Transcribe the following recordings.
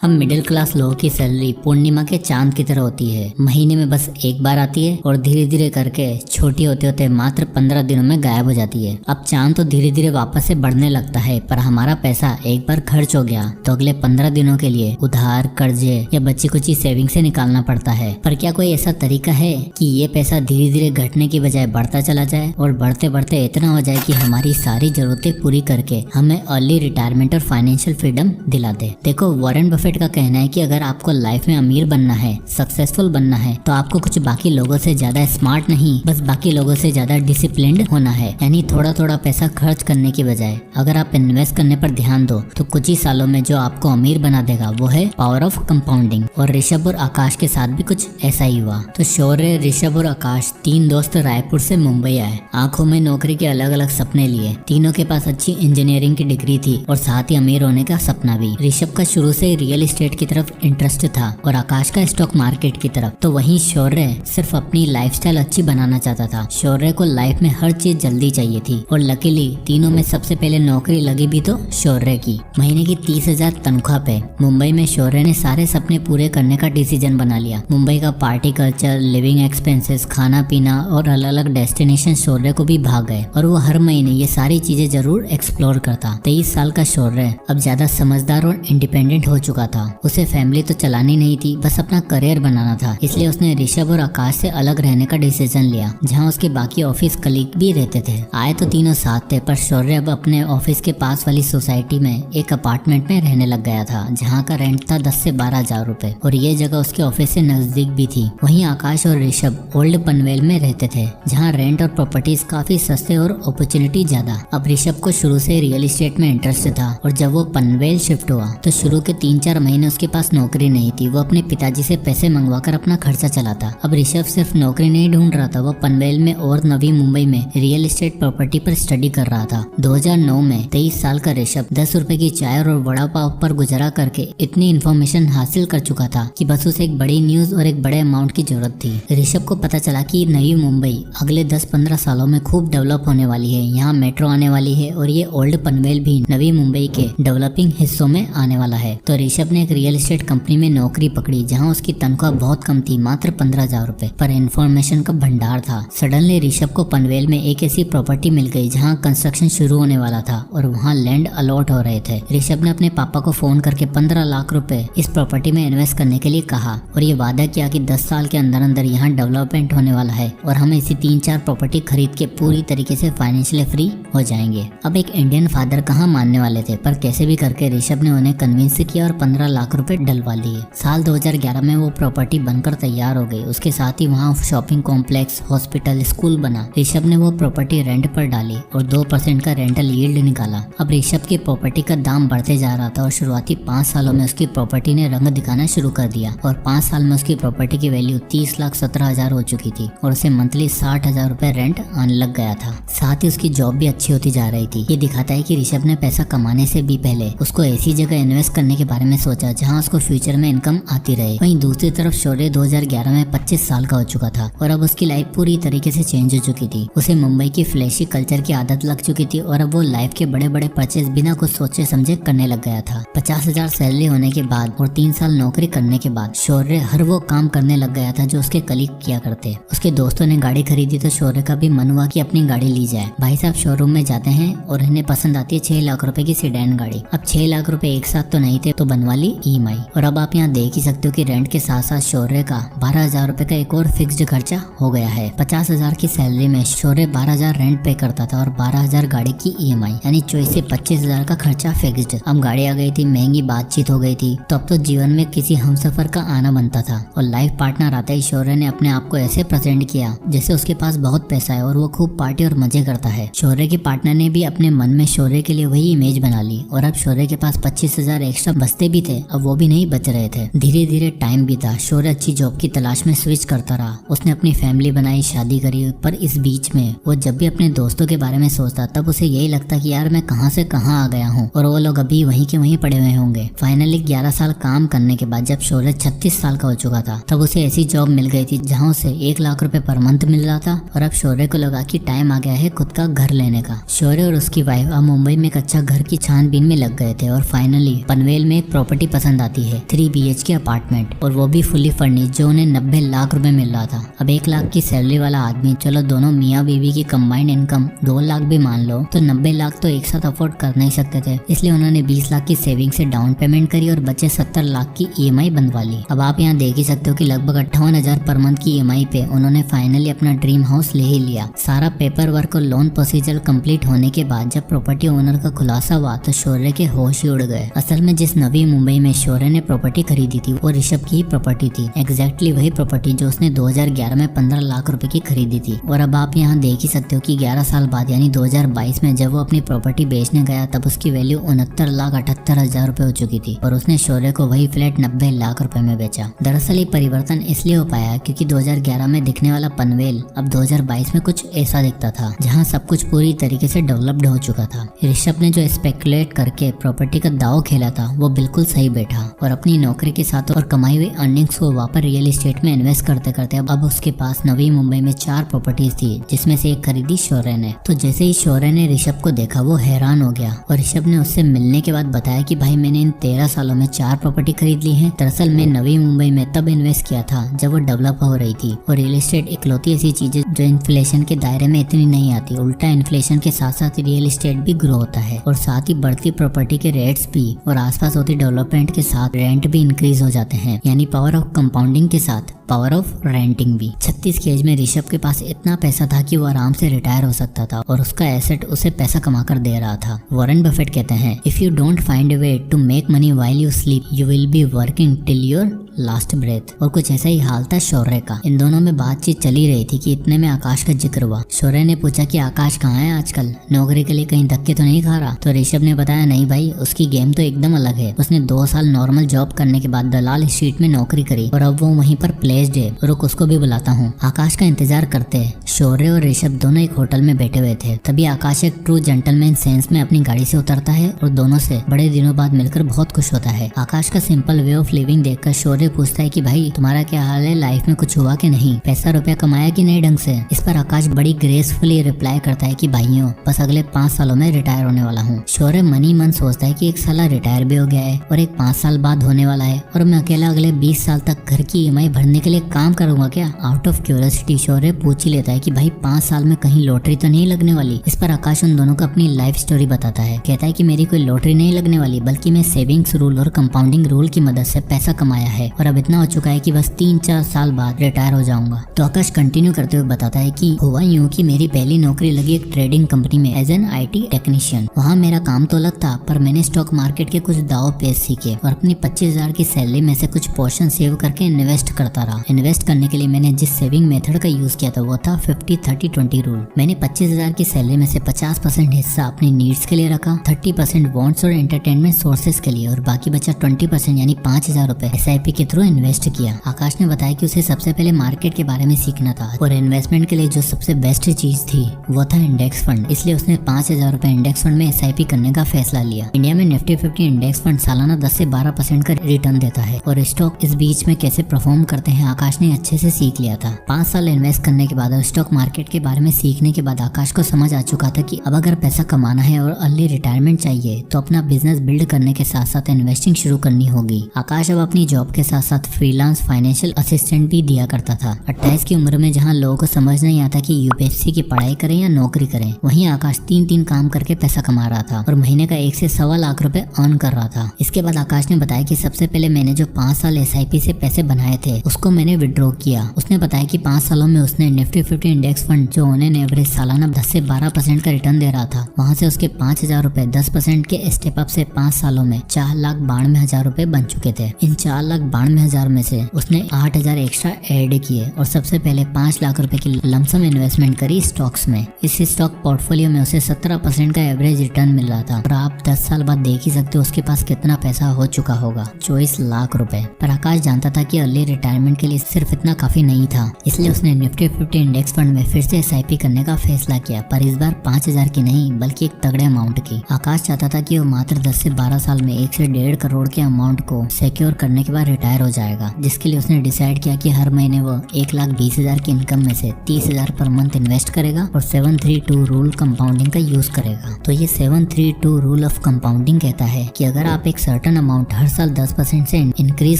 हम middle class लोगों की सैलरी पूर्णिमा के चांद की तरह होती है। महीने में बस एक बार आती है और धीरे धीरे करके छोटी होते होते मात्र 15 दिनों में गायब हो जाती है। अब चांद तो धीरे धीरे वापस से बढ़ने लगता है, पर हमारा पैसा एक बार खर्च हो गया तो अगले 15 दिनों के लिए उधार, कर्जे या बच्ची कुची सेविंग से निकालना पड़ता है। पर क्या कोई ऐसा तरीका है कि ये पैसा धीरे धीरे घटने की बजाय बढ़ता चला जाए और बढ़ते बढ़ते इतना हो जाए कि हमारी सारी जरूरतें पूरी करके हमें अर्ली रिटायरमेंट और फाइनेंशियल फ्रीडम दिला दे। देखो, वॉरेन बफेट का कहना है कि अगर आपको लाइफ में अमीर बनना है, सक्सेसफुल बनना है, तो आपको कुछ बाकी लोगों से ज्यादा स्मार्ट नहीं, बस बाकी लोगों से ज्यादा डिसिप्लिन्ड होना है। यानी थोड़ा थोड़ा पैसा खर्च करने की बजाय अगर आप इन्वेस्ट करने पर ध्यान दो तो कुछ ही सालों में जो आपको अमीर बना देगा वो है पावर ऑफ कंपाउंडिंग। और ऋषभ और आकाश के साथ भी कुछ ऐसा ही हुआ। तो शौर्य, ऋषभ और आकाश तीन दोस्त रायपुर से मुंबई आए। आंखों में नौकरी के अलग अलग सपने लिए। तीनों के पास अच्छी इंजीनियरिंग की डिग्री थी और साथ ही अमीर होने का सपना भी। ऋषभ का शुरू से रियल एस्टेट की तरफ इंटरेस्ट था और आकाश का स्टॉक मार्केट की तरफ। तो वहीं शौर्य सिर्फ अपनी लाइफस्टाइल अच्छी बनाना चाहता था। शौर्य को लाइफ में हर चीज जल्दी चाहिए थी और लकीली तीनों में सबसे पहले नौकरी लगी भी तो शौर्य की। महीने की 30,000 तनख्वाह पे मुंबई में शौर्य ने सारे सपने पूरे करने का डिसीजन बना लिया। मुंबई का पार्टी कल्चर, लिविंग एक्सपेंसेस, खाना पीना और अलग अलग डेस्टिनेशन शौर्य को भी भाग गए और वो हर महीने ये सारी चीजें जरूर एक्सप्लोर करता। 23 साल का शौर्य अब ज्यादा समझदार और इंडिपेंडेंट हो चुका था। उसे फैमिली तो चलानी नहीं थी, बस अपना करियर बनाना था। इसलिए उसने ऋषभ और आकाश से अलग रहने का डिसीजन लिया, जहां उसके बाकी ऑफिस कलीग भी रहते थे। आए तो तीनों साथ थे, पर शौर्य अब अपने ऑफिस के पास वाली सोसाइटी में एक अपार्टमेंट में रहने लग गया था, जहां का रेंट था 10 से 12 हजार रुपए और ये जगह उसके ऑफिस से नजदीक भी थी। वहीं आकाश और ऋषभ ओल्ड पनवेल में रहते थे, जहाँ रेंट और प्रॉपर्टीज काफी सस्ते और अपॉर्चुनिटी ज्यादा। अब ऋषभ को शुरू से रियल एस्टेट में इंटरेस्ट था और जब वो पनवेल शिफ्ट हुआ तो शुरू के 3-4 महीने उसके पास नौकरी नहीं थी। वो अपने पिताजी से पैसे मंगवाकर अपना खर्चा चलाता। अब ऋषभ सिर्फ नौकरी नहीं ढूंढ रहा था, वो पनवेल में और नवी मुंबई में रियल एस्टेट प्रॉपर्टी पर स्टडी कर रहा था। 2009 में 23 साल का ऋषभ 10 रुपए की चाय और वड़ा पाव पर गुजारा करके इतनी इन्फॉर्मेशन हासिल कर चुका था कि बस उसे एक बड़ी न्यूज और एक बड़े अमाउंट की जरूरत थी। ऋषभ को पता चला कि नई मुंबई अगले 10-15 सालों में खूब डेवलप होने वाली है। यहाँ मेट्रो आने वाली है और ये ओल्ड पनवेल भी नवी मुंबई के डेवलपिंग हिस्सों में आने वाला है। तो ऋषभ ने एक रियल एस्टेट कंपनी में नौकरी पकड़ी, जहां उसकी तनख्वाह बहुत कम थी, मात्र 15,000 रुपए, पर इन्फॉर्मेशन का भंडार था। सडनली ऋषभ को पनवेल में एक ऐसी प्रॉपर्टी मिल गई जहां कंस्ट्रक्शन शुरू होने वाला था और वहां लैंड अलॉट हो रहे थे। ऋषभ ने अपने पापा को फोन करके 15 लाख रुपए इस प्रॉपर्टी में इन्वेस्ट करने के लिए कहा और ये वादा किया कि 10 साल के अंदर अंदर यहाँ डेवलपमेंट होने वाला है और हम इसी 3-4 प्रॉपर्टी खरीद के पूरी तरीके से फाइनेंशियली फ्री हो जाएंगे। अब एक इंडियन फादर कहाँ मानने वाले थे, पर कैसे भी करके ऋषभ ने उन्हें कन्विंस किया और 15 लाख रुपए डलवा लिए। साल 2011 में वो प्रॉपर्टी बनकर तैयार हो गई। उसके साथ ही वहाँ शॉपिंग कॉम्प्लेक्स, हॉस्पिटल, स्कूल बना। ऋषभ ने वो प्रॉपर्टी रेंट पर डाली और 2% का रेंटल यील्ड निकाला। अब ऋषभ की प्रॉपर्टी का दाम बढ़ते जा रहा था और शुरुआती 5 सालों में उसकी प्रॉपर्टी ने रंग दिखाना शुरू कर दिया और 5 साल में उसकी प्रॉपर्टी की वैल्यू 30,17,000 हो चुकी थी और उसे मंथली 60,000 रुपए रेंट आने लग गया था। साथ ही उसकी जॉब भी अच्छी होती जा रही थी। ये दिखाता है कि ऋषभ ने पैसा कमाने से भी पहले उसको ऐसी जगह इन्वेस्ट करने के बारे में सोचा जहाँ उसको फ्यूचर में इनकम आती रहे। वहीं दूसरी तरफ शौर्य 2011 में 25 साल का हो चुका था और अब उसकी लाइफ पूरी तरीके से चेंज हो चुकी थी। उसे मुंबई की फ्लैशी कल्चर की आदत लग चुकी थी और अब वो लाइफ के बड़े बड़े परचेज बिना कुछ सोचे समझे करने लग गया था। 50,000 सैलरी होने के बाद और 3 साल नौकरी करने के बाद शौर्य हर वो काम करने लग गया था जो उसके कलीग किया करते। उसके दोस्तों ने गाड़ी खरीदी तो शौर्य का भी मन हुआ कि अपनी गाड़ी ली जाए। भाई साहब शोरूम में जाते हैं और इन्हें पसंद आती है 6 लाख रुपए की सेडान गाड़ी। अब 6 लाख रुपए एक साथ तो नहीं थे, तो बनवा ली EMI। और अब आप यहाँ देख ही सकते हो कि रेंट के साथ साथ शौर्य का 12,000 रुपए का एक और फिक्स्ड खर्चा हो गया है। 50,000 की सैलरी में शौर्य 12,000 रेंट पे करता था और 12,000 गाड़ी की EMI, यानी 24 से 25,000 का खर्चा फिक्स्ड। अब गाड़ी आ गई थी, महंगी बातचीत हो गई थी, तो अब तो जीवन में किसी हमसफर का आना बनता था। और लाइफ पार्टनर आते ही शौर्य ने अपने आप को ऐसे प्रेजेंट किया जैसे उसके पास बहुत पैसा है और वो खूब पार्टी और मजे करता है। शौर्य के पार्टनर ने भी अपने मन में शौर्य के लिए वही इमेज बना ली और अब शौर्य के पास 25,000 एक्स्ट्रा बचते भी थे, अब वो भी नहीं बच रहे थे। धीरे धीरे टाइम बीता। शौर्य अच्छी जॉब की तलाश में स्विच करता रहा। उसने अपनी फैमिली बनाई, शादी करी, पर इस बीच में वो जब भी अपने दोस्तों के बारे में सोचता तब उसे यही लगता कि यार मैं कहां से कहां आ गया हूं और वो लोग अभी वहीं के वहीं पड़े हुए होंगे। फाइनली 11 साल काम करने के बाद जब शौर्य 36 साल का हो चुका था तब उसे ऐसी जॉब मिल गई थी जहां उसे 1 लाख रुपए पर मंथ मिल रहा था और अब शौर्य को लगा कि टाइम आ गया है खुद का घर लेने का। शौर्य और उसकी वाइफ अब मुंबई में एक अच्छा घर की छानबीन में लग गए थे और फाइनली पनवेल में एक प्रॉपर्टी प्रॉपर्टी पसंद आती है, 3 BHK अपार्टमेंट, और वो भी फुली फर्निश्ड, जो उन्हें 90 लाख रुपए मिल रहा था। अब 1 लाख की सैलरी वाला आदमी, चलो दोनों मियाँ बीवी की कंबाइंड इनकम 2 लाख भी मान लो, तो 90 लाख तो एक साथ अफोर्ड कर नहीं सकते थे। इसलिए उन्होंने 20 लाख की सेविंग से डाउन पेमेंट करी और बचे 70 लाख की EMI बनवा ली। अब आप यहाँ देख ही सकते हो कि लगभग 58,000 पर मंथ की EMI पे उन्होंने फाइनली अपना ड्रीम हाउस ले ही लिया। सारा पेपर वर्क और लोन प्रोसीजर कंप्लीट होने के बाद जब प्रॉपर्टी ओनर का खुलासा हुआ तो शौर्य के होश ही उड़ गए। असल में जिस नवी मुंबई में शौर्य ने प्रॉपर्टी खरीदी थी वो ऋषभ की ही प्रॉपर्टी थी, एग्जैक्टली वही प्रॉपर्टी जो उसने 2011 में 15 लाख रुपए की खरीदी थी। और अब आप यहाँ देख ही सकते हो कि 11 साल बाद यानी 2022 में जब वो अपनी प्रॉपर्टी बेचने गया तब उसकी वैल्यू 69,78,000 रुपए हो चुकी थी और उसने शौर्य को वही फ्लैट 90 लाख रुपए में बेचा। दरअसल ये परिवर्तन इसलिए हो पाया क्योंकि 2011 में दिखने वाला पनवेल अब 2022 में कुछ ऐसा दिखता था जहाँ सब कुछ पूरी तरीके से डेवलप्ड हो चुका था। ऋषभ ने जो स्पेकुलेट करके प्रॉपर्टी का दाव खेला था वो बिल्कुल सही बैठा और अपनी नौकरी के साथ और कमाई हुई अर्निंग्स को वापस रियल एस्टेट में इन्वेस्ट करते करते अब उसके पास नवी मुंबई में 4 प्रॉपर्टीज थी, जिसमें से एक खरीदी शौर्य ने। तो जैसे ही शौर्य ने ऋषभ को देखा वो हैरान हो गया और ऋषभ ने उससे मिलने के बाद बताया कि भाई मैंने इन 13 सालों में 4 प्रॉपर्टी खरीद ली है। दरअसल मैं नवी मुंबई में तब इन्वेस्ट किया था जब वो डेवलप हो रही थी और रियल एस्टेट इकलौती ऐसी चीज है जो इन्फ्लेशन के दायरे में इतनी नहीं आती, उल्टा इन्फ्लेशन के साथ साथ रियल एस्टेट भी ग्रो होता है और साथ ही बढ़ती प्रॉपर्टी के रेट्स भी और आसपास होती डेवलपमेंट के साथ रेंट भी इंक्रीज हो जाते हैं, यानी पावर ऑफ कंपाउंडिंग के साथ पावर ऑफ रेंटिंग भी। 36 की एज में ऋषभ के पास इतना पैसा था कि वो आराम से रिटायर हो सकता था और उसका एसेट उसे पैसा कमा कर दे रहा था। वॉरेन बफेट कहते हैं, if you don't find a way to make money while you sleep you will be working till your last breath. और कुछ ऐसा ही हाल था शौर्य का। इन दोनों में बातचीत चली रही थी कि इतने में आकाश का जिक्र हुआ। शौर्य ने पूछा कि आकाश कहाँ है आजकल, नौकरी के लिए कहीं धक्के तो नहीं खा रहा? तो ऋषभ ने बताया, नहीं भाई, उसकी गेम तो एकदम अलग है। उसने 2 साल नॉर्मल जॉब करने के बाद दलाल स्ट्रीट में नौकरी करी और अब वो वहीं पर प्लेस्ड है। रुक, उसको भी बुलाता हूँ। आकाश का इंतजार करते हैं शौर्य और ऋषभ दोनों एक होटल में बैठे हुए थे। तभी आकाश एक ट्रू जेंटलमैन सेंस में अपनी गाड़ी से उतरता है और दोनों से बड़े दिनों बाद मिलकर बहुत खुश होता है। आकाश का सिंपल वे ऑफ लिविंग देखकर शौर्य पूछता है कि भाई तुम्हारा क्या हाल है, लाइफ में कुछ हुआ कि नहीं, पैसा रुपया कमाया कि नहीं ढंग से? इस पर आकाश बड़ी ग्रेसफुली रिप्लाई करता है कि भाइयों बस अगले 5 सालों में रिटायर होने वाला हूँ। शौर्य मनी मन सोचता है कि एक साला रिटायर भी हो गया है और एक 5 साल बाद होने वाला है और मैं अकेला अगले 20 साल तक घर की EMI भरने के लिए काम करूंगा क्या? आउट ऑफ क्यूरियोसिटी शौर्य पूछ ही लेता है कि भाई 5 साल में कहीं लॉटरी तो नहीं लगने वाली? इस पर आकाश उन दोनों को अपनी लाइफ स्टोरी बताता है। कहता है कि मेरी कोई लॉटरी नहीं लगने वाली, बल्कि मैं सेविंग्स रूल और कंपाउंडिंग रूल की मदद से पैसा कमाया है और अब इतना हो चुका है कि बस 3-4 साल बाद रिटायर हो जाऊंगा। तो आकाश कंटिन्यू करते हुए बताता है कि हुआ यूं कि मेरी पहली नौकरी लगी एक ट्रेडिंग कंपनी में एज एन IT टेक्नीशियन। वहाँ मेरा काम तो अलग था पर मैंने स्टॉक मार्केट के कुछ दाव पेश सीखे और अपनी 25,000 की सैलरी में से कुछ पोर्शन सेव करके इन्वेस्ट करता रहा। इन्वेस्ट करने के लिए मैंने जिस सेविंग मेथड का यूज किया था वो था 50-30-20 रूल। मैंने 25,000 की सैलरी में से 50% हिस्सा अपनी नीड्स के लिए रखा, 30% वॉन्ट्स और एंटरटेनमेंट सोर्सेज के लिए और बाकी बचा 20% यानी 5,000 रुपए SIP के थ्रू इन्वेस्ट किया। आकाश ने बताया कि उसे सबसे पहले मार्केट के बारे में सीखना था और इन्वेस्टमेंट के लिए जो सबसे बेस्ट चीज थी वो था इंडेक्स फंड। इसलिए उसने 5,000 रुपए इंडेक्स फंड में SIP करने का फैसला लिया। इंडिया में निफ्टी 50 इंडेक्स फंड सालाना 10 से 12% का रिटर्न देता है और स्टॉक इस बीच में कैसे परफॉर्म करते हैं आकाश ने अच्छे से सीख लिया था। 5 साल इन्वेस्ट करने के बाद और स्टॉक मार्केट के बारे में सीखने के बाद आकाश को समझ आ चुका था कि अब अगर पैसा कमाना है और अर्ली रिटायरमेंट चाहिए तो अपना बिजनेस बिल्ड करने के साथ साथ इन्वेस्टिंग शुरू करनी होगी। आकाश अब अपनी जॉब के साथ साथ फ्रीलांस फाइनेंशियल असिस्टेंट भी दिया करता था। 28 की उम्र में जहां लोगों को समझ नहीं आता कि UPSC की पढ़ाई करें या नौकरी करें, वहीं आकाश 3 काम करके पैसा कमा रहा था और महीने का 1 से 1.25 लाख रुपए अर्न कर रहा था। इसके बाद आकाश ने बताया कि सबसे पहले मैंने जो 5 साल SIP से पैसे बनाए थे उसको मैंने विड्रॉ किया। उसने बताया कि 5 सालों में उसने निफ्टी 50 इंडेक्स फंड जो उन्हें एवरेज सालाना 10 से 12% का रिटर्न दे रहा था, वहाँ से उसके 5,000 रुपए 10% के स्टेप अप से 5 सालों में 4,92,000 रुपए बन चुके थे। इन 4,92,000 में से उसने 8,000 एक्स्ट्रा ऐड किए और सबसे पहले 5 लाख रुपए की लमसम इन्वेस्टमेंट करी स्टॉक्स में। इस स्टॉक पोर्टफोलियो में उसे 17% का एवरेज रिटर्न मिल रहा था और आप 10 साल बाद देख ही सकते हो उसके पास कितना पैसा हो चुका होगा, 24 लाख रुपए। पर आकाश जानता था कि अर्ली रिटायरमेंट के लिए सिर्फ इतना काफी नहीं था, इसलिए उसने निफ्टी 50 इंडेक्स फंड में फिर से SIP करने का फैसला किया, पर इस बार 5,000 की नहीं बल्कि एक तगड़े अमाउंट की। आकाश चाहता था कि वो मात्र 10 से 12 साल में 1 से 1.5 करोड़ के अमाउंट को सिक्योर करने के बाद रिटायर रिटायर हो जाएगा, जिसके लिए उसने डिसाइड किया कि हर महीने वो 1,20,000 की इनकम में से 30,000 पर मंथ इन्वेस्ट करेगा और 732 रूल कंपाउंडिंग का यूज करेगा। तो ये 732 रूल ऑफ कंपाउंडिंग कहता है कि अगर आप एक सर्टेन अमाउंट हर साल 10% से इंक्रीज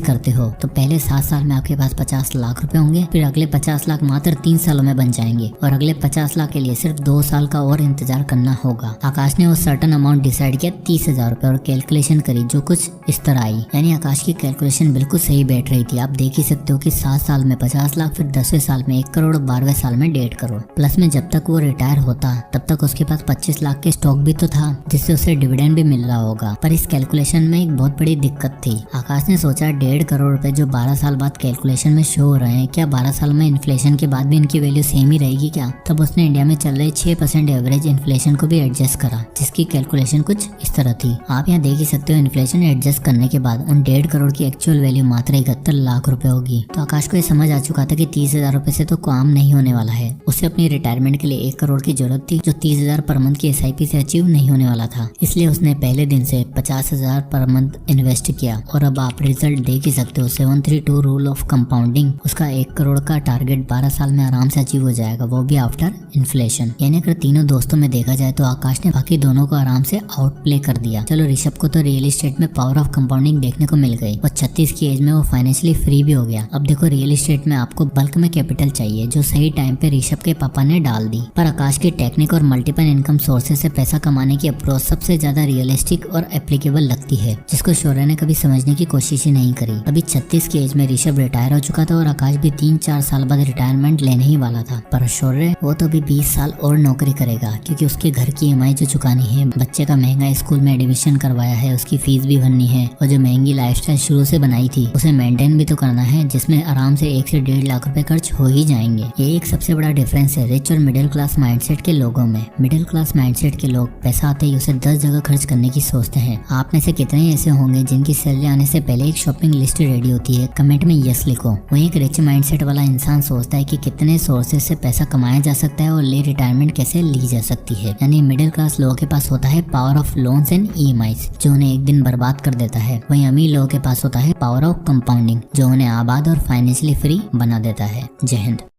करते हो तो पहले 7 साल में आपके पास 50 लाख रुपए होंगे, फिर अगले 50 लाख मात्र 3 सालों में बन जाएंगे और अगले 50 लाख के लिए सिर्फ 2 साल का और इंतजार करना होगा। आकाश ने वो सर्टेन अमाउंट डिसाइड किया 30,000 रुपए और कैलकुलेशन करी जो कुछ इस तरह आई। यानी आकाश की कैलकुलेशन बिल्कुल सही बैठ रही थी। आप देख ही सकते हो कि 7 साल में 50 लाख, फिर 10वें साल में 1 करोड़ और 12वें साल में 1.5 करोड़। प्लस में जब तक वो रिटायर होता तब तक उसके पास 25 लाख के स्टॉक भी तो था जिससे उसे डिविडेंड भी मिल रहा होगा। पर इस कैलकुलेशन में एक बहुत बड़ी दिक्कत थी। आकाश ने सोचा 1.5 करोड़ रुपए जो 12 साल बाद कैलकुलेशन में शो हो रहे हैं, क्या 12 साल में इन्फ्लेशन के बाद भी इनकी वैल्यू सेम ही रहेगी क्या? तब उसने इंडिया में चल रहे 6% एवरेज इन्फ्लेशन को भी एडजस्ट करा, जिसकी कैलकुलेशन कुछ इस तरह थी। आप यहाँ देख ही सकते हो इन्फ्लेशन एडजस्ट करने के बाद उन 1.5 करोड़ की एक्चुअल वैल्यू मात्र 71 लाख रुपए होगी। तो आकाश को ये समझ आ चुका था कि 30,000 रुपए से तो काम नहीं होने वाला है। उसे अपनी रिटायरमेंट के लिए 1 करोड़ की जरूरत थी जो 30,000 पर मंथ की SIP से अचीव नहीं होने वाला था। इसलिए उसने पहले दिन से 50,000 पर मंथ इन्वेस्ट किया और अब आप रिजल्ट देख ही सकते हो। 732 रूल ऑफ कंपाउंडिंग, उसका 1 करोड़ का टारगेट 12 साल में आराम से अचीव हो जाएगा, वो भी आफ्टर इन्फ्लेशन। यानी अगर तीनों दोस्तों में देखा जाए तो आकाश ने बाकी दोनों को आराम से आउट प्ले कर दिया। चलो ऋषभ को तो रियल एस्टेट में पावर ऑफ कंपाउंडिंग देखने को मिल गई और 36 की एज में वो फाइनेंशियली फ्री भी हो गया। अब देखो रियल एस्टेट में आपको बल्क में कैपिटल चाहिए जो सही टाइम पे ऋषभ के पापा ने डाल दी। पर आकाश की टेक्निक और मल्टीपल इनकम सोर्सेज से पैसा कमाने की अप्रोच सबसे ज्यादा रियलिस्टिक और एप्लीकेबल लगती है, जिसको शौर्य ने कभी समझने की कोशिश ही नहीं करी। अभी 36 की एज में ऋषभ रिटायर हो चुका था और आकाश भी 3-4 साल बाद रिटायरमेंट लेने ही वाला था। पर शौर्य वो तो अभी 20 साल और नौकरी करेगा क्योंकि उसके घर की EMI जो चुकानी है, बच्चे का महंगा स्कूल में एडमिशन करवाया है, उसकी फीस भी भरनी है और जो महंगी लाइफस्टाइल शुरू से बनाई थी उसे मेंटेन भी तो करना है, जिसमें आराम से 1 से 1.5 लाख रुपए खर्च हो ही जाएंगे। ये एक सबसे बड़ा डिफरेंस है रिच और मिडिल क्लास माइंडसेट के लोगों में। मिडिल क्लास माइंडसेट के लोग पैसा आते ही उसे 10 जगह खर्च करने की सोचते हैं। आप में से कितने ऐसे होंगे जिनकी सैलरी आने से पहले एक शॉपिंग लिस्ट रेडी होती है? कमेंट में यस लिखो। वहीं एक रिच माइंडसेट वाला इंसान सोचता है कि कितने सोर्सेज से पैसा कमाया जा सकता है और ले रिटायरमेंट कैसे ली जा सकती है। यानी मिडिल क्लास लोगों के पास होता है power of loans and EMIs जो उन्हें एक दिन बर्बाद कर देता है। वहीं अमीर लोगों के पास होता है पावर ऑफ कंपाउंडिंग जो उन्हें आबाद और फाइनेंशियली फ्री बना देता है। जय हिंद।